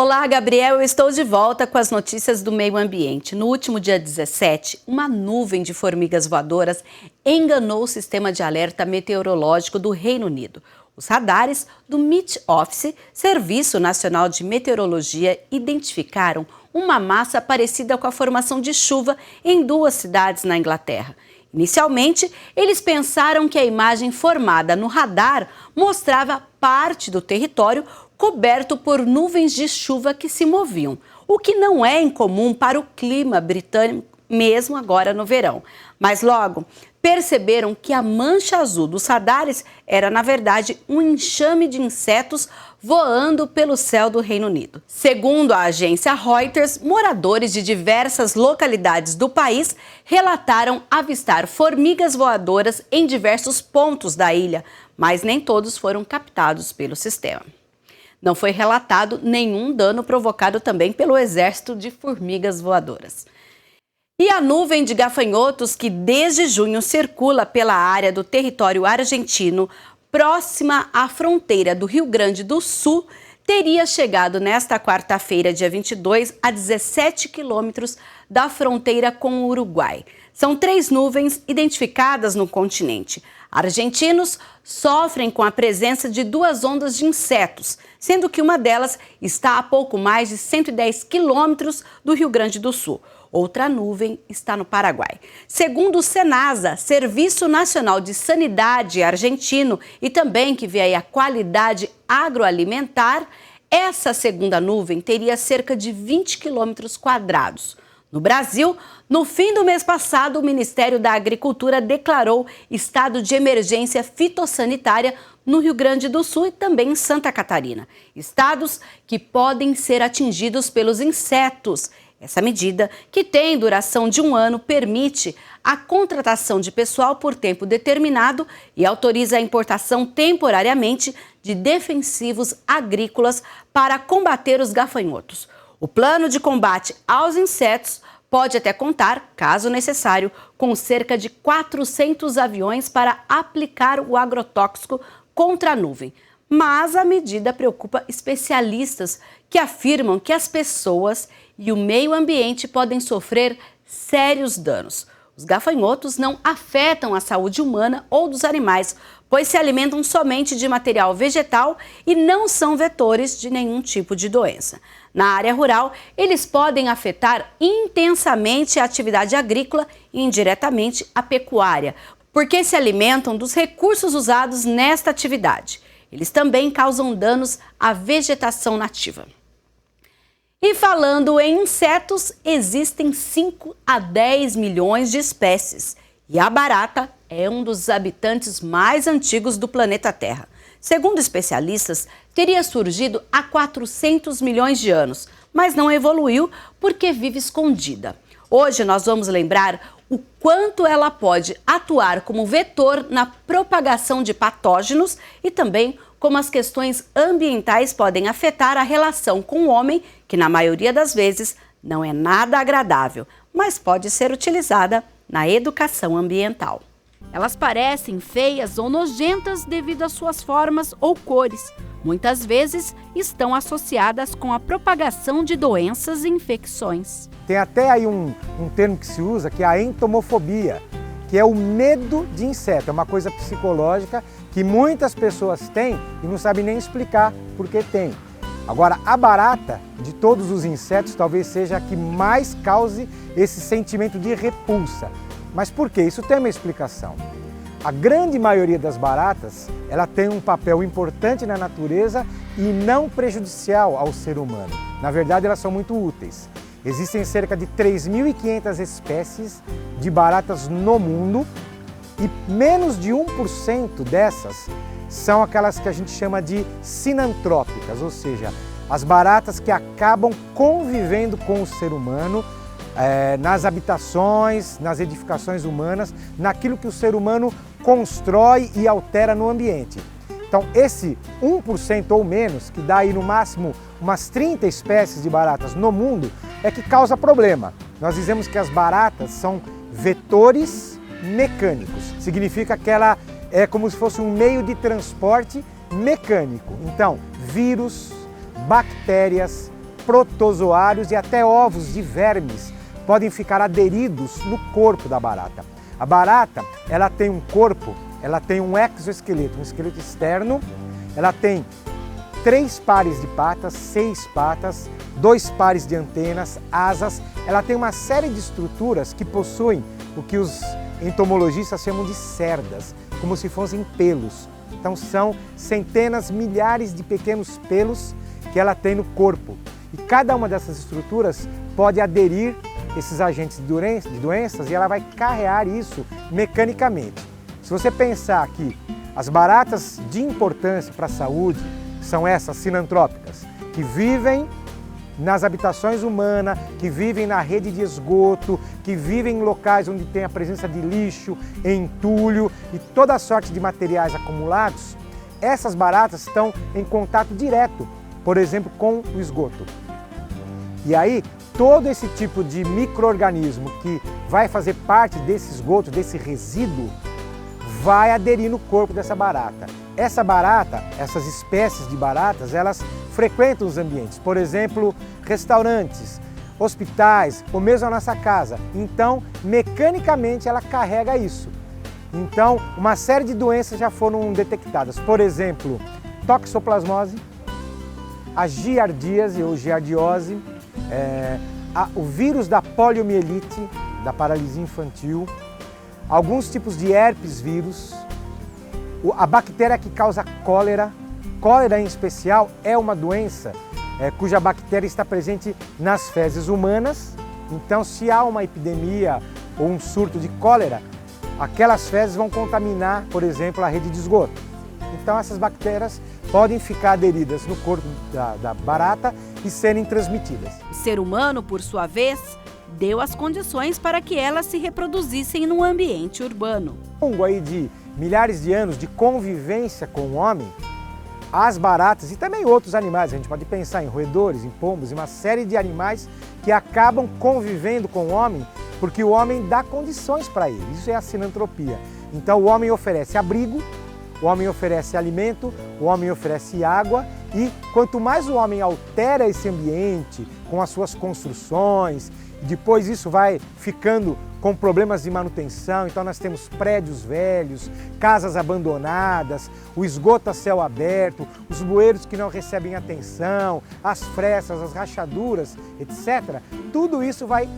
Olá, Gabriel, eu estou de volta com as notícias do meio ambiente. No último dia 17, uma nuvem de formigas voadoras enganou o sistema de alerta meteorológico do Reino Unido. Os radares do Met Office, Serviço Nacional de Meteorologia, identificaram uma massa parecida com a formação de chuva em duas cidades na Inglaterra. Inicialmente, eles pensaram que a imagem formada no radar mostrava parte do território coberto por nuvens de chuva que se moviam, o que não é incomum para o clima britânico, mesmo agora no verão. Mas logo perceberam que a mancha azul dos radares era, na verdade, um enxame de insetos voando pelo céu do Reino Unido. Segundo a agência Reuters, moradores de diversas localidades do país relataram avistar formigas voadoras em diversos pontos da ilha, mas nem todos foram captados pelo sistema. Não foi relatado nenhum dano provocado também pelo exército de formigas voadoras. E a nuvem de gafanhotos que desde junho circula pela área do território argentino, próxima à fronteira do Rio Grande do Sul, teria chegado nesta quarta-feira, dia 22, a 17 quilômetros da fronteira com o Uruguai. São 3 nuvens identificadas no continente. Argentinos sofrem com a presença de 2 ondas de insetos, sendo que uma delas está a pouco mais de 110 quilômetros do Rio Grande do Sul. Outra nuvem está no Paraguai. Segundo o Senasa, Serviço Nacional de Sanidade argentino, e também que vê aí a qualidade agroalimentar, essa segunda nuvem teria cerca de 20 quilômetros quadrados. No Brasil, no fim do mês passado, o Ministério da Agricultura declarou estado de emergência fitossanitária no Rio Grande do Sul e também em Santa Catarina. Estados que podem ser atingidos pelos insetos. Essa medida, que tem duração de 1 ano, permite a contratação de pessoal por tempo determinado e autoriza a importação temporariamente de defensivos agrícolas para combater os gafanhotos. O plano de combate aos insetos pode até contar, caso necessário, com cerca de 400 aviões para aplicar o agrotóxico contra a nuvem. Mas a medida preocupa especialistas que afirmam que as pessoas e o meio ambiente podem sofrer sérios danos. Os gafanhotos não afetam a saúde humana ou dos animais, pois se alimentam somente de material vegetal e não são vetores de nenhum tipo de doença. Na área rural, eles podem afetar intensamente a atividade agrícola e indiretamente a pecuária, porque se alimentam dos recursos usados nesta atividade. Eles também causam danos à vegetação nativa. E falando em insetos, existem 5 a 10 milhões de espécies. E a barata é um dos habitantes mais antigos do planeta Terra. Segundo especialistas, teria surgido há 400 milhões de anos, mas não evoluiu porque vive escondida. Hoje nós vamos lembrar o quanto ela pode atuar como vetor na propagação de patógenos e também como as questões ambientais podem afetar a relação com o homem, que na maioria das vezes não é nada agradável, mas pode ser utilizada na educação ambiental. Elas parecem feias ou nojentas devido às suas formas ou cores. Muitas vezes estão associadas com a propagação de doenças e infecções. Tem até aí um termo que se usa, que é a entomofobia, que é o medo de inseto. É uma coisa psicológica que muitas pessoas têm e não sabem nem explicar por que tem. Agora, a barata, de todos os insetos, talvez seja a que mais cause esse sentimento de repulsa. Mas por quê? Isso tem uma explicação. A grande maioria das baratas, ela tem um papel importante na natureza e não prejudicial ao ser humano. Na verdade, elas são muito úteis. Existem cerca de 3.500 espécies de baratas no mundo e menos de 1% dessas são aquelas que a gente chama de sinantrópicas, ou seja, as baratas que acabam convivendo com o ser humano nas habitações, nas edificações humanas, naquilo que o ser humano constrói e altera no ambiente. Então, esse 1% ou menos, que dá aí no máximo umas 30 espécies de baratas no mundo, é que causa problema. Nós dizemos que as baratas são vetores mecânicos. Significa que ela é como se fosse um meio de transporte mecânico. Então, vírus, bactérias, protozoários e até ovos de vermes podem ficar aderidos no corpo da barata. A barata, ela tem um corpo, ela tem um exoesqueleto, um esqueleto externo, ela tem 3 pares de patas, 6 patas, 2 pares de antenas, asas. Ela tem uma série de estruturas que possuem o que os entomologistas chamam de cerdas, como se fossem pelos. Então são centenas, milhares de pequenos pelos que ela tem no corpo. E cada uma dessas estruturas pode aderir esses agentes de doenças e ela vai carrear isso mecanicamente. Se você pensar que as baratas de importância para a saúde são essas sinantrópicas, que vivem nas habitações humanas, que vivem na rede de esgoto, que vivem em locais onde tem a presença de lixo, entulho e toda sorte de materiais acumulados, essas baratas estão em contato direto, por exemplo, com o esgoto. E aí, todo esse tipo de micro-organismo que vai fazer parte desse esgoto, desse resíduo, vai aderir no corpo dessa barata. Essa barata, essas espécies de baratas, elas frequentam os ambientes, por exemplo, restaurantes, hospitais ou mesmo a nossa casa. Então, mecanicamente, ela carrega isso. Então, uma série de doenças já foram detectadas. Por exemplo, toxoplasmose, a giardíase ou giardiose, o vírus da poliomielite, da paralisia infantil, alguns tipos de herpes vírus, a bactéria que causa cólera. Cólera, em especial, é uma doença cuja bactéria está presente nas fezes humanas. Então, se há uma epidemia ou um surto de cólera, aquelas fezes vão contaminar, por exemplo, a rede de esgoto. Então, essas bactérias podem ficar aderidas no corpo da barata e serem transmitidas. O ser humano, por sua vez, deu as condições para que elas se reproduzissem no ambiente urbano. Ao longo aí de milhares de anos de convivência com o homem, as baratas e também outros animais, a gente pode pensar em roedores, em pombos, em uma série de animais que acabam convivendo com o homem porque o homem dá condições para ele. Isso é a sinantropia. Então o homem oferece abrigo, o homem oferece alimento, o homem oferece água e quanto mais o homem altera esse ambiente com as suas construções, depois isso vai ficando com problemas de manutenção, então nós temos prédios velhos, casas abandonadas, o esgoto a céu aberto, os bueiros que não recebem atenção, as frestas, as rachaduras, etc. Tudo isso vai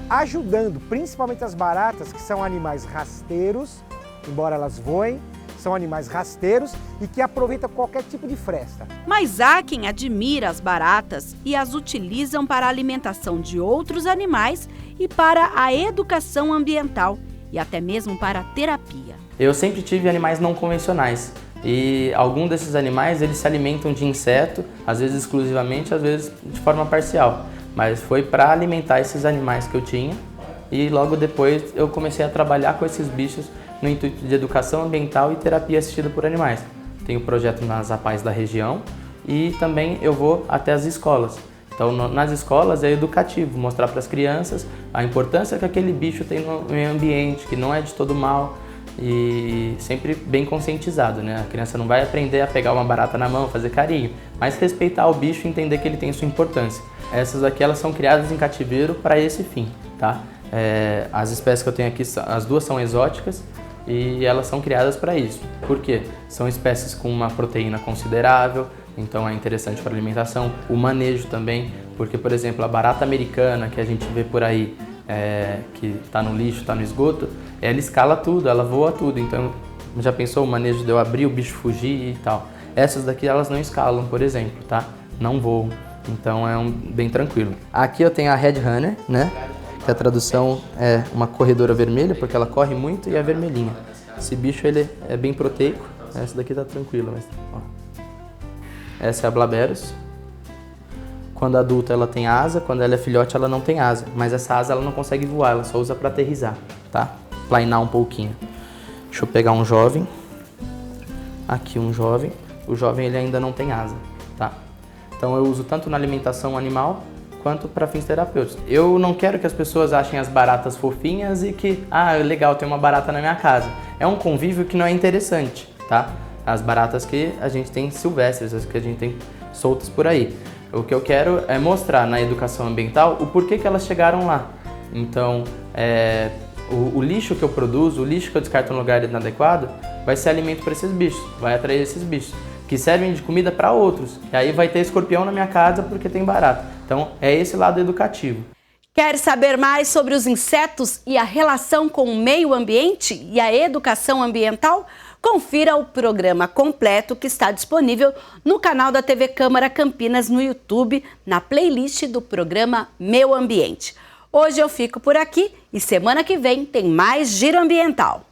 ajudando, principalmente as baratas, que são animais rasteiros, embora elas voem, são animais rasteiros e que aproveitam qualquer tipo de fresta. Mas há quem admira as baratas e as utilizam para a alimentação de outros animais e para a educação ambiental e até mesmo para a terapia. Eu sempre tive animais não convencionais e alguns desses animais eles se alimentam de inseto, às vezes exclusivamente, às vezes de forma parcial. Mas foi para alimentar esses animais que eu tinha e logo depois eu comecei a trabalhar com esses bichos no intuito de educação ambiental e terapia assistida por animais. Tenho projeto nas APAES da região e também eu vou até as escolas. Então, nas escolas é educativo, mostrar para as crianças a importância que aquele bicho tem no meio ambiente, que não é de todo mal e sempre bem conscientizado, né? A criança não vai aprender a pegar uma barata na mão, fazer carinho, mas respeitar o bicho e entender que ele tem sua importância. Essas aqui elas são criadas em cativeiro para esse fim, tá? As espécies que eu tenho aqui, as duas são exóticas e elas são criadas para isso. Por quê? São espécies com uma proteína considerável, então é interessante para a alimentação. O manejo também, porque, por exemplo, a barata americana que a gente vê por aí, que está no lixo, está no esgoto, ela escala tudo, ela voa tudo. Então, já pensou o manejo de eu abrir, o bicho fugir e tal? Essas daqui, elas não escalam, por exemplo, tá? Não voam. Então, bem tranquilo. Aqui eu tenho a Red Runner, né? Que a tradução é uma corredora vermelha, porque ela corre muito e é vermelhinha. Esse bicho, ele é bem proteico. Essa daqui tá tranquila, mas... Ó. Essa é a Blaberus. Quando adulta ela tem asa, quando ela é filhote ela não tem asa. Mas essa asa ela não consegue voar, ela só usa para aterrissar, tá? Plainar um pouquinho. Deixa eu pegar um jovem. Aqui um jovem. O jovem ele ainda não tem asa, tá? Então eu uso tanto na alimentação animal quanto para fins terapêuticos. Eu não quero que as pessoas achem as baratas fofinhas e que, legal, tem uma barata na minha casa. É um convívio que não é interessante, tá? As baratas que a gente tem silvestres, as que a gente tem soltas por aí. O que eu quero é mostrar na educação ambiental o porquê que elas chegaram lá. Então, o lixo que eu produzo, o lixo que eu descarto no lugar inadequado, vai ser alimento para esses bichos, vai atrair esses bichos, que servem de comida para outros. E aí vai ter escorpião na minha casa porque tem barata. Então, é esse lado educativo. Quer saber mais sobre os insetos e a relação com o meio ambiente e a educação ambiental? Confira o programa completo que está disponível no canal da TV Câmara Campinas no YouTube, na playlist do programa Meu Ambiente. Hoje eu fico por aqui e semana que vem tem mais Giro Ambiental.